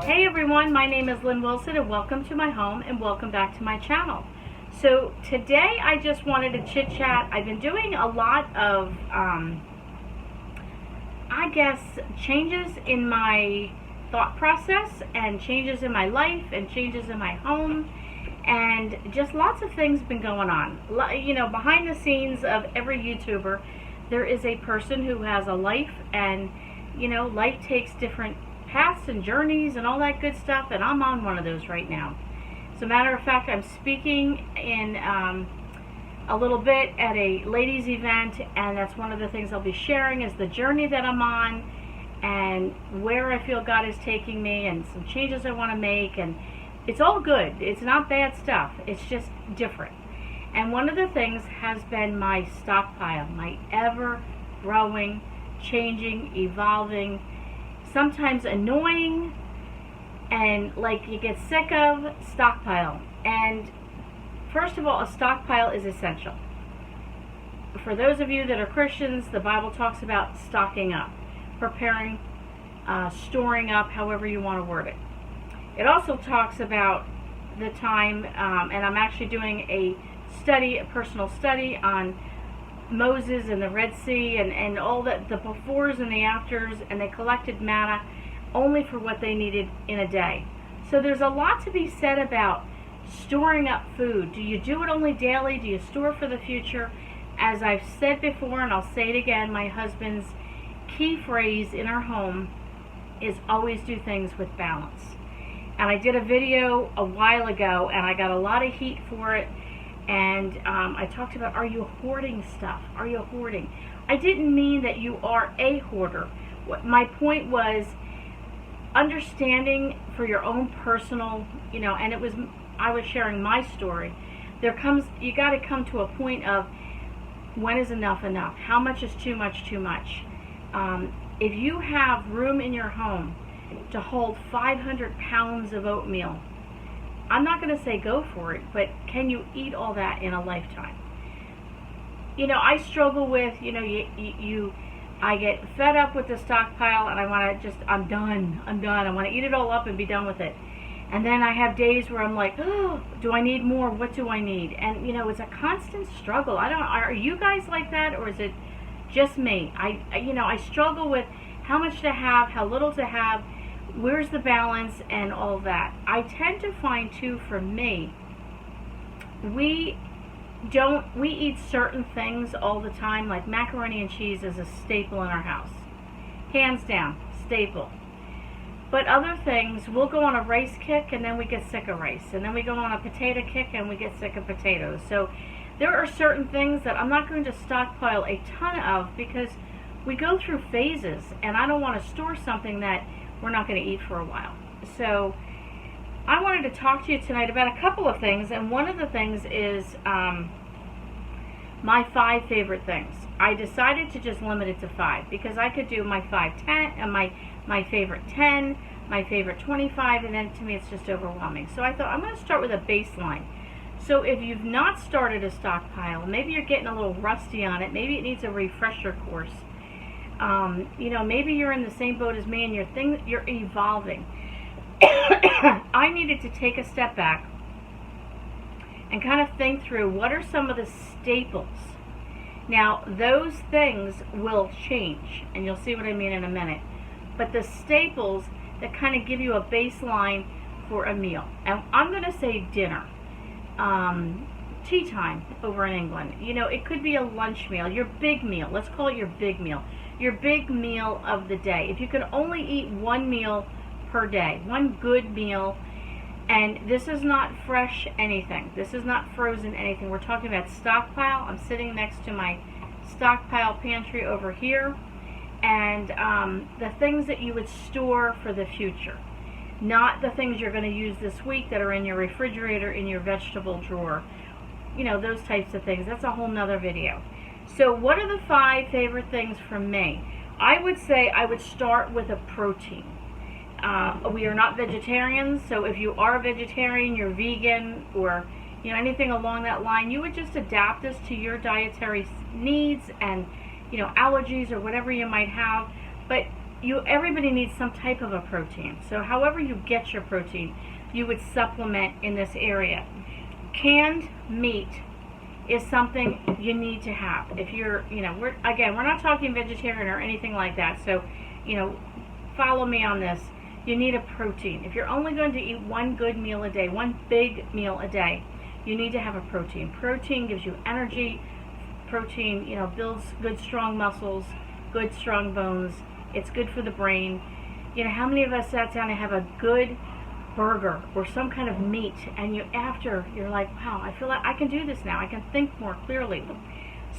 Hey everyone, my name is Lynn Wilson and welcome to my home and welcome back to my channel. So today I just wanted to chit chat. I've been doing a lot of, I guess, changes in my thought process and changes in my life and changes in my home, and just lots of things been going on. You know, behind the scenes of every YouTuber, there is a person who has a life, and you know, life takes different paths and journeys and all that good stuff, and I'm on one of those right now. As a matter of fact, I'm speaking in a little bit at a ladies event, and that's one of the things I'll be sharing is the journey that I'm on and where I feel God is taking me and some changes I want to make. And it's all good. It's not bad stuff. It's just different. And one of the things has been my stockpile, my ever-growing, changing, evolving, sometimes annoying, and like you get sick of stockpile. And first of all, a stockpile is essential. For those of you that are Christians, the Bible talks about stocking up, preparing, storing up, however you want to word it. It also talks about the time, and I'm actually doing a personal study on Moses and the Red Sea and all the befores and the afters, and they collected manna only for what they needed in a day. So there's a lot to be said about storing up food. Do you do it only daily? Do you store for the future? As I've said before, and I'll say it again, my husband's key phrase in our home is always do things with balance. And I did a video a while ago, and I got a lot of heat for it. And I talked about, are you hoarding stuff? Are you hoarding? I didn't mean that you are a hoarder. My point was understanding for your own personal, you know, and I was sharing my story. You got to come to a point of when is enough enough? How much is too much too much? If you have room in your home to hold 500 pounds of oatmeal, I'm not going to say go for it, but can you eat all that in a lifetime? You know, I struggle with, you know, I get fed up with the stockpile, and I want to I'm done. I want to eat it all up and be done with it. And then I have days where I'm like, oh, do I need more? What do I need? And, you know, it's a constant struggle. Are you guys like that, or is it just me? I struggle with how much to have, how little to have, where's the balance, and all that. I tend to find, too, for me, we eat certain things all the time, like macaroni and cheese is a staple in our house. Hands down, staple. But other things, we'll go on a rice kick and then we get sick of rice. And then we go on a potato kick and we get sick of potatoes. So there are certain things that I'm not going to stockpile a ton of because we go through phases, and I don't want to store something that we're not going to eat for a while. So I wanted to talk to you tonight about a couple of things, and one of the things is my 5 favorite things. I decided to just limit it to 5 because I could do my 5, 10, and my favorite 10, my favorite 25, and then to me it's just overwhelming. So I thought I'm going to start with a baseline. So if you've not started a stockpile, maybe you're getting a little rusty on it, maybe it needs a refresher course. You know, maybe you're in the same boat as me and you're evolving. I needed to take a step back and kind of think through what are some of the staples. Now, those things will change, and you'll see what I mean in a minute. But the staples that kind of give you a baseline for a meal. And I'm going to say dinner. Tea time over in England. You know, it could be a lunch meal, your big meal. Let's call it your big meal. Your big meal of the day. If you could only eat one meal per day, one good meal, and this is not fresh anything. This is not frozen anything. We're talking about stockpile. I'm sitting next to my stockpile pantry over here, and the things that you would store for the future. Not the things you're going to use this week that are in your refrigerator, in your vegetable drawer. You know, those types of things. That's a whole nother video. So what are the 5 favorite things from me? I would say I would start with a protein. We are not vegetarians, so if you are a vegetarian, you're vegan, or you know, anything along that line, you would just adapt this to your dietary needs and, you know, allergies or whatever you might have. But everybody needs some type of a protein. So however you get your protein, you would supplement in this area. Canned meat is something you need to have. If you're, we're not talking vegetarian or anything like that. So, follow me on this. You need a protein. If you're only going to eat one good meal a day, one big meal a day, you need to have a protein. Protein gives you energy. Protein, builds good strong muscles, good strong bones. It's good for the brain. How many of us sat down and have a good burger or some kind of meat, and you're like, wow, I feel like I can do this now. I can think more clearly.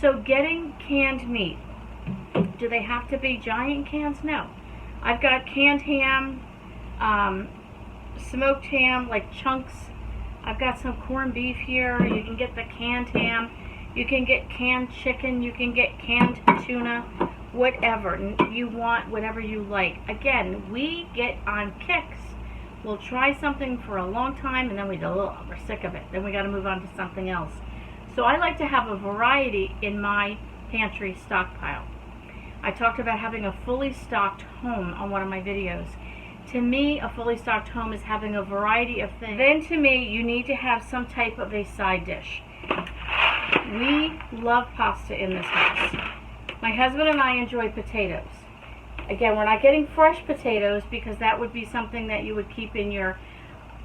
So getting canned meat, do they have to be giant cans? No. I've got canned ham, smoked ham, like chunks. I've got some corned beef here. You can get the canned ham. You can get canned chicken. You can get canned tuna. Whatever you want, whatever you like. Again, we get on kicks. We'll try something for a long time, and then we're sick of it. Then we got to move on to something else. So I like to have a variety in my pantry stockpile. I talked about having a fully stocked home on one of my videos. To me, a fully stocked home is having a variety of things. Then to me, you need to have some type of a side dish. We love pasta in this house. My husband and I enjoy potatoes. Again, we're not getting fresh potatoes because that would be something that you would keep in your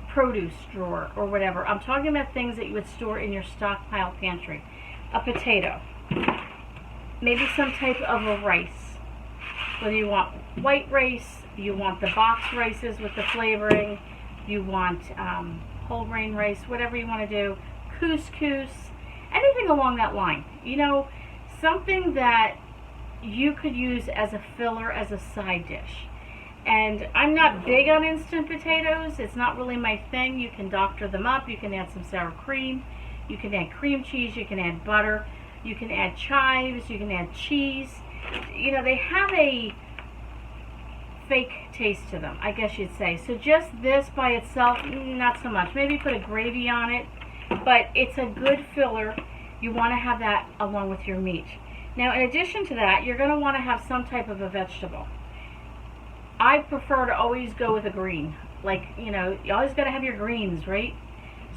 produce drawer or whatever. I'm talking about things that you would store in your stockpile pantry. A potato. Maybe some type of a rice. Whether you want white rice, you want the box rices with the flavoring, you want whole grain rice, whatever you want to do, couscous, anything along that line. Something that you could use as a filler, as a side dish. And I'm not big on instant potatoes. It's not really my thing. You can doctor them up. You can add some sour cream. You can add cream cheese. You can add butter. You can add chives. You can add cheese. They have a fake taste to them, I guess you'd say. So just this by itself, not so much. Maybe put a gravy on it. But it's a good filler. You want to have that along with your meat. Now, in addition to that, you're going to want to have some type of a vegetable. I prefer to always go with a green. You always got to have your greens, right?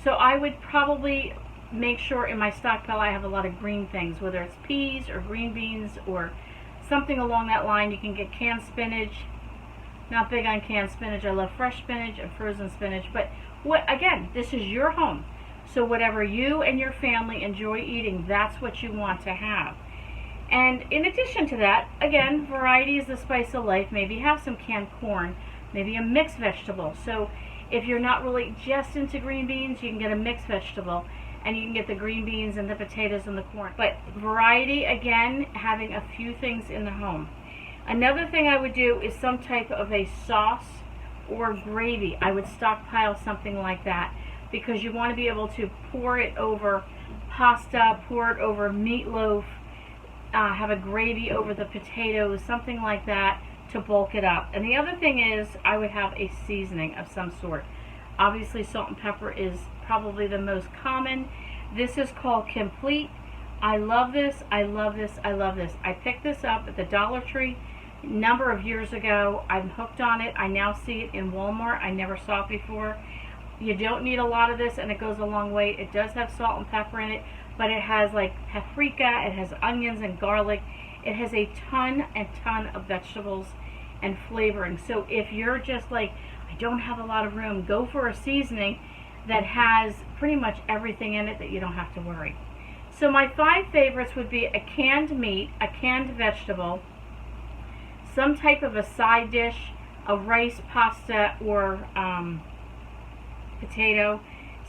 So I would probably make sure in my stockpile I have a lot of green things, whether it's peas or green beans or something along that line. You can get canned spinach. Not big on canned spinach. I love fresh spinach and frozen spinach. But again, this is your home. So whatever you and your family enjoy eating, that's what you want to have. And in addition to that, again, variety is the spice of life. Maybe have some canned corn, maybe a mixed vegetable. So if you're not really just into green beans, you can get a mixed vegetable, and you can get the green beans and the potatoes and the corn. But variety, again, having a few things in the home. Another thing I would do is some type of a sauce or gravy. I would stockpile something like that because you want to be able to pour it over pasta, pour it over meatloaf, have a gravy over the potatoes, something like that to bulk it up. And the other thing is I would have a seasoning of some sort. Obviously salt and pepper is probably the most common. This is called Complete. I love this, I love this, I love this. I picked this up at the Dollar Tree a number of years ago. I'm hooked on it. I now see it in Walmart. I never saw it before. You don't need a lot of this, and it goes a long way. It does have salt and pepper in it, but it has like paprika, it has onions and garlic. It has a ton and ton of vegetables and flavoring. So if you're just like, I don't have a lot of room, go for a seasoning that has pretty much everything in it that you don't have to worry. So my 5 favorites would be a canned meat, a canned vegetable, some type of a side dish, a rice, pasta, or potato,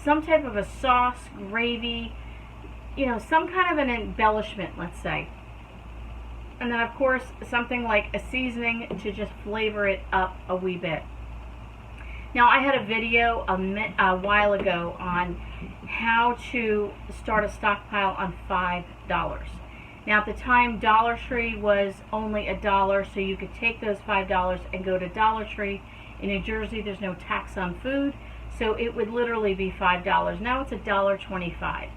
some type of a sauce, gravy, some kind of an embellishment, let's say. And then, of course, something like a seasoning to just flavor it up a wee bit. Now, I had a video a while ago on how to start a stockpile on $5. Now, at the time, Dollar Tree was only $1, so you could take those $5 and go to Dollar Tree. In New Jersey, there's no tax on food, so it would literally be $5. Now it's $1.25.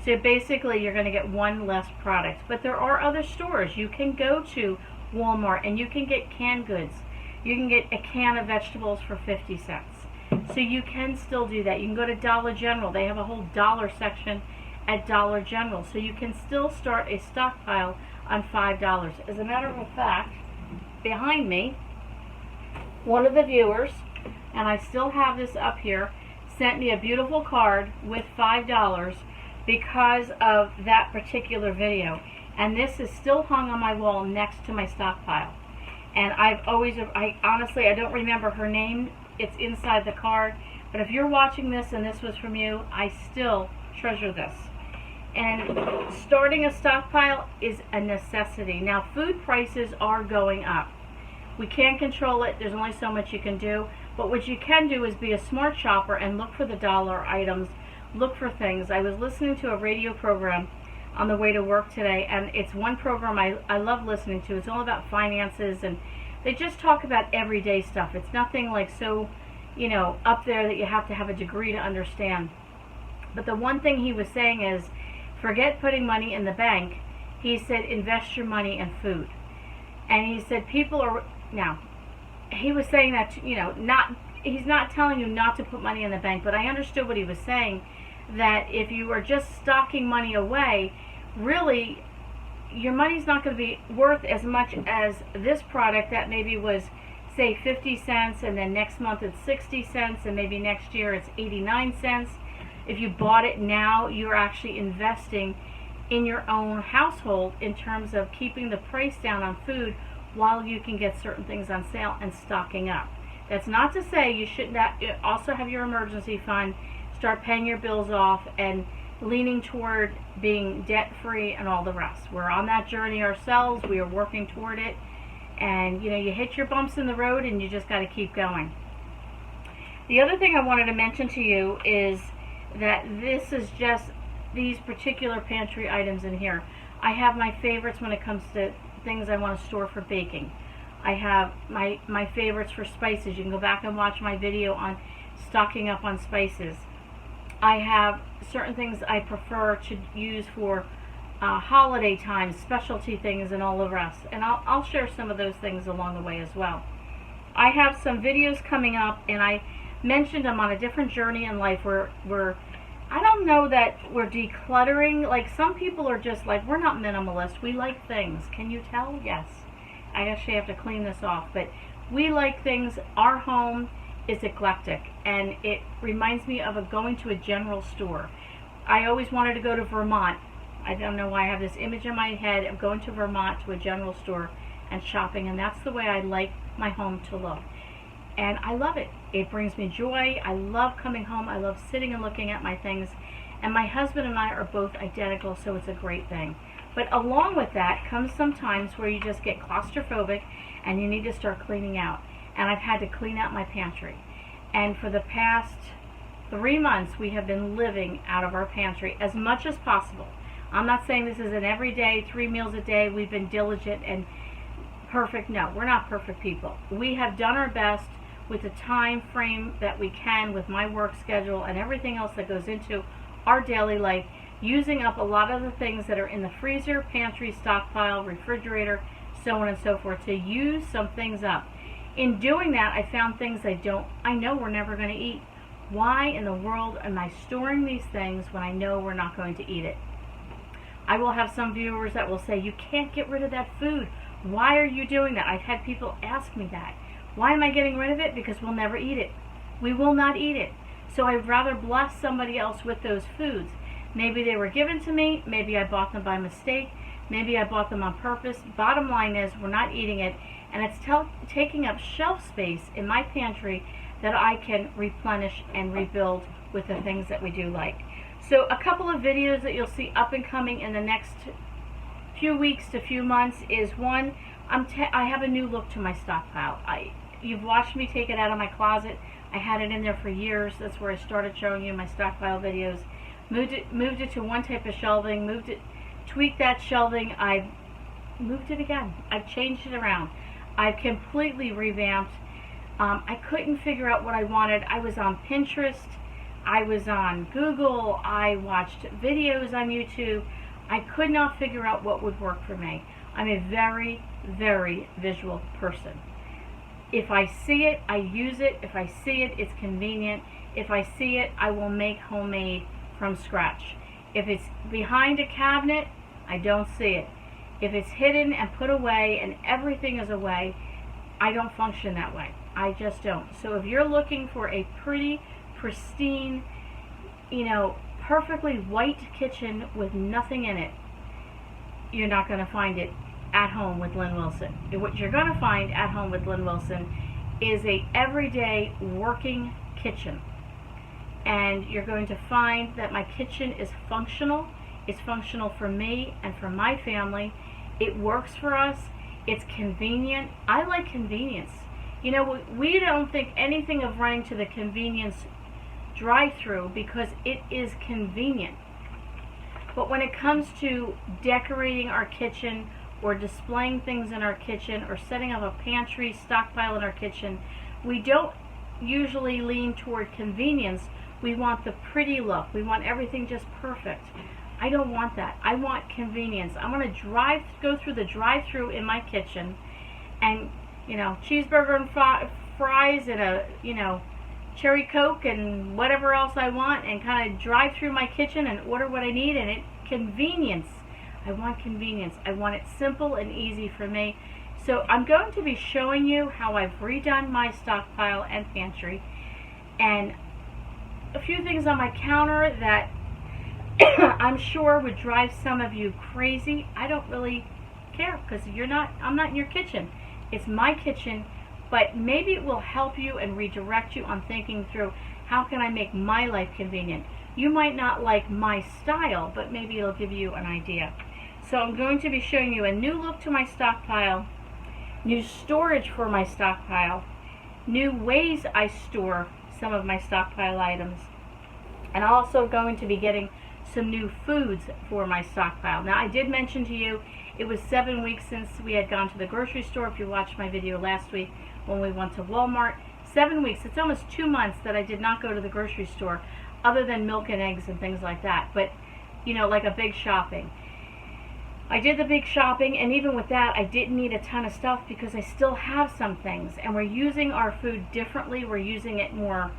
So basically, you're going to get one less product. But there are other stores. You can go to Walmart, and you can get canned goods. You can get a can of vegetables for 50 cents. So you can still do that. You can go to Dollar General. They have a whole dollar section at Dollar General. So you can still start a stockpile on $5. As a matter of fact, behind me, one of the viewers, and I still have this up here, sent me a beautiful card with $5 because of that particular video. And this is still hung on my wall next to my stockpile. And I honestly, I don't remember her name. It's inside the card. But if you're watching this and this was from you, I still treasure this. And starting a stockpile is a necessity. Now, food prices are going up. We can't control it. There's only so much you can do. But what you can do is be a smart shopper and look for the dollar items. Look for things. I was listening to a radio program on the way to work today, and it's one program I love listening to. It's all about finances, and they just talk about everyday stuff. It's nothing like so, up there that you have to have a degree to understand. But the one thing he was saying is, forget putting money in the bank. He said, invest your money in food. And he said, now, he was saying that, he's not telling you not to put money in the bank, but I understood what he was saying, that if you are just stocking money away, really, your money's not going to be worth as much as this product that maybe was, say, 50 cents, and then next month it's 60 cents, and maybe next year it's 89 cents. If you bought it now, you're actually investing in your own household in terms of keeping the price down on food while you can get certain things on sale and stocking up. That's not to say you should not also have your emergency fund, start paying your bills off, and leaning toward being debt-free and all the rest. We're on that journey ourselves. We are working toward it. And, you hit your bumps in the road and you just got to keep going. The other thing I wanted to mention to you is that this is just these particular pantry items in here. I have my favorites when it comes to things I want to store for baking. I have my favorites for spices. You can go back and watch my video on stocking up on spices. I have certain things I prefer to use for holiday times, specialty things, and all the rest. And I'll share some of those things along the way as well. I have some videos coming up, and I mentioned I'm on a different journey in life where I don't know that we're decluttering. Like, some people are just like, we're not minimalist. We like things. Can you tell? Yes. I actually have to clean this off. But we like things. Our home is eclectic, and it reminds me of going to a general store. I always wanted to go to Vermont. I don't know why I have this image in my head of going to Vermont to a general store and shopping, and that's the way I like my home to look. And I love it. It brings me joy. I love coming home. I love sitting and looking at my things. And my husband and I are both identical, so it's a great thing. But along with that comes some times where you just get claustrophobic and you need to start cleaning out. And I've had to clean out my pantry. And for the past 3 months, we have been living out of our pantry as much as possible. I'm not saying this is an everyday, 3 meals a day. We've been diligent and perfect. No, we're not perfect people. We have done our best with the time frame that we can with my work schedule and everything else that goes into our daily life, using up a lot of the things that are in the freezer, pantry, stockpile, refrigerator, so on and so forth, to use some things up. In doing that, I found things I know we're never going to eat. Why in the world am I storing these things when I know we're not going to eat it? I will have some viewers that will say, you can't get rid of that food. Why are you doing that? I've had people ask me that. Why am I getting rid of it? Because we'll never eat it. We will not eat it. So I'd rather bless somebody else with those foods. Maybe they were given to me. Maybe I bought them by mistake. Maybe I bought them on purpose. Bottom line is, we're not eating it. And it's taking up shelf space in my pantry that I can replenish and rebuild with the things that we do like. So a couple of videos that you'll see up and coming in the next few weeks to few months is one, I have a new look to my stockpile. You've watched me take it out of my closet. I had it in there for years. That's where I started showing you my stockpile videos. Moved it to one type of shelving, tweaked that shelving. I've moved it again. I've changed it around. I've completely revamped. I couldn't figure out what I wanted. I was on Pinterest. I was on Google. I watched videos on YouTube. I could not figure out what would work for me. I'm a very very visual person. If I see it, I use it. If I see it, it's convenient. If I see it, I will make homemade from scratch. If it's behind a cabinet, I don't see it. If it's hidden and put away and everything is away, I don't function that way. I just don't. So if you're looking for a pretty, pristine, perfectly white kitchen with nothing in it, you're not going to find it at home with Lynn Wilson. What you're going to find at home with Lynn Wilson is a everyday working kitchen. And you're going to find that my kitchen is functional. It's functional for me and for my family. It works for us. It's convenient. I like convenience. We don't think anything of running to the convenience drive-through because it is convenient. But when it comes to decorating our kitchen or displaying things in our kitchen or setting up a pantry stockpile in our kitchen, we don't usually lean toward convenience. We want the pretty look. We want everything just perfect. I don't want that. I want convenience. I want to go through the drive-through in my kitchen and, cheeseburger and fries and a, cherry Coke and whatever else I want, and kind of drive through my kitchen and order what I need, and convenience. I want convenience. I want it simple and easy for me. So I'm going to be showing you how I've redone my stockpile and pantry, and a few things on my counter that I'm sure would drive some of you crazy. I don't really care because I'm not in your kitchen. It's my kitchen, but maybe it will help you and redirect you on thinking through how can I make my life convenient. You might not like my style, but maybe it'll give you an idea. So I'm going to be showing you a new look to my stockpile, new storage for my stockpile, new ways I store some of my stockpile items, and also going to be getting some new foods for my stockpile. Now, I did mention to you it was 7 weeks since we had gone to the grocery store. If you watched my video last week when we went to Walmart, 7 weeks, it's almost 2 months that I did not go to the grocery store other than milk and eggs and things like that, but like a big shopping. I did the big shopping, and even with that, I didn't need a ton of stuff because I still have some things, and we're using our food differently. We're using it more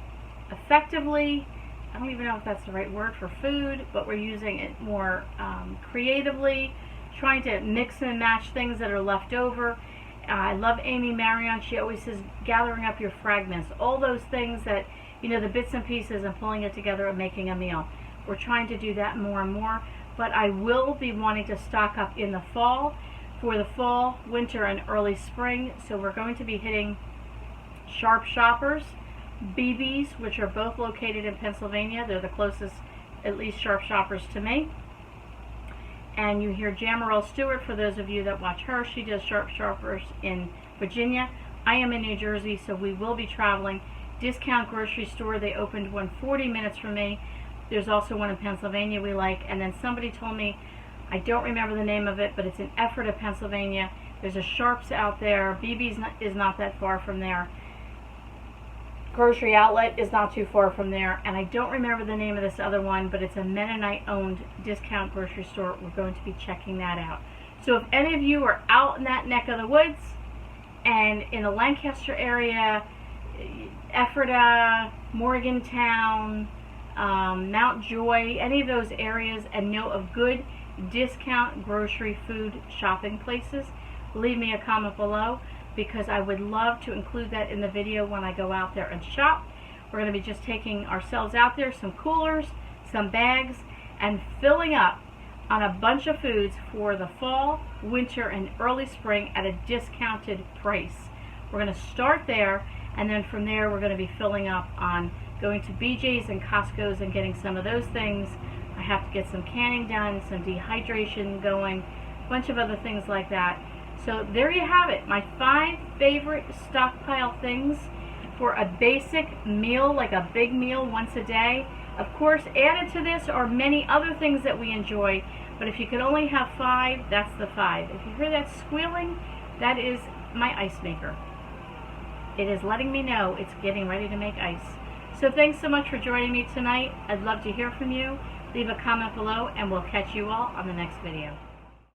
effectively. I don't even know if that's the right word for food, but we're using it more creatively, trying to mix and match things that are left over. I love Amy Marion. She always says, gathering up your fragments, all those things that, the bits and pieces, and pulling it together and making a meal. We're trying to do that more and more, but I will be wanting to stock up in the fall for the fall, winter, and early spring. So we're going to be hitting Sharp Shoppers, BB's, which are both located in Pennsylvania. They're the closest, at least, Sharp Shoppers to me. And you hear Jamarelle Stewart, for those of you that watch her. She does Sharp Shoppers in Virginia. I am in New Jersey, so we will be traveling. Discount grocery store, they opened one 40 minutes from me. There's also one in Pennsylvania we like. And then somebody told me, I don't remember the name of it, but it's in Ephrata, Pennsylvania. There's a Sharps out there. BB's is not that far from there. Grocery Outlet is not too far from there, and I don't remember the name of this other one, but it's a Mennonite-owned discount grocery store. We're going to be checking that out. So if any of you are out in that neck of the woods, and in the Lancaster area, Ephrata, Morgantown, Mount Joy, any of those areas, and know of good discount grocery food shopping places, leave me a comment below, because I would love to include that in the video when I go out there and shop. We're going to be just taking ourselves out there, some coolers, some bags, and filling up on a bunch of foods for the fall, winter, and early spring at a discounted price. We're going to start there, and then from there we're going to be filling up on going to BJ's and Costco's and getting some of those things. I have to get some canning done, some dehydration going, a bunch of other things like that. So there you have it, my 5 favorite stockpile things for a basic meal, like a big meal once a day. Of course, added to this are many other things that we enjoy, but if you could only have 5, that's the 5. If you hear that squealing, that is my ice maker. It is letting me know it's getting ready to make ice. So thanks so much for joining me tonight. I'd love to hear from you. Leave a comment below, and we'll catch you all on the next video.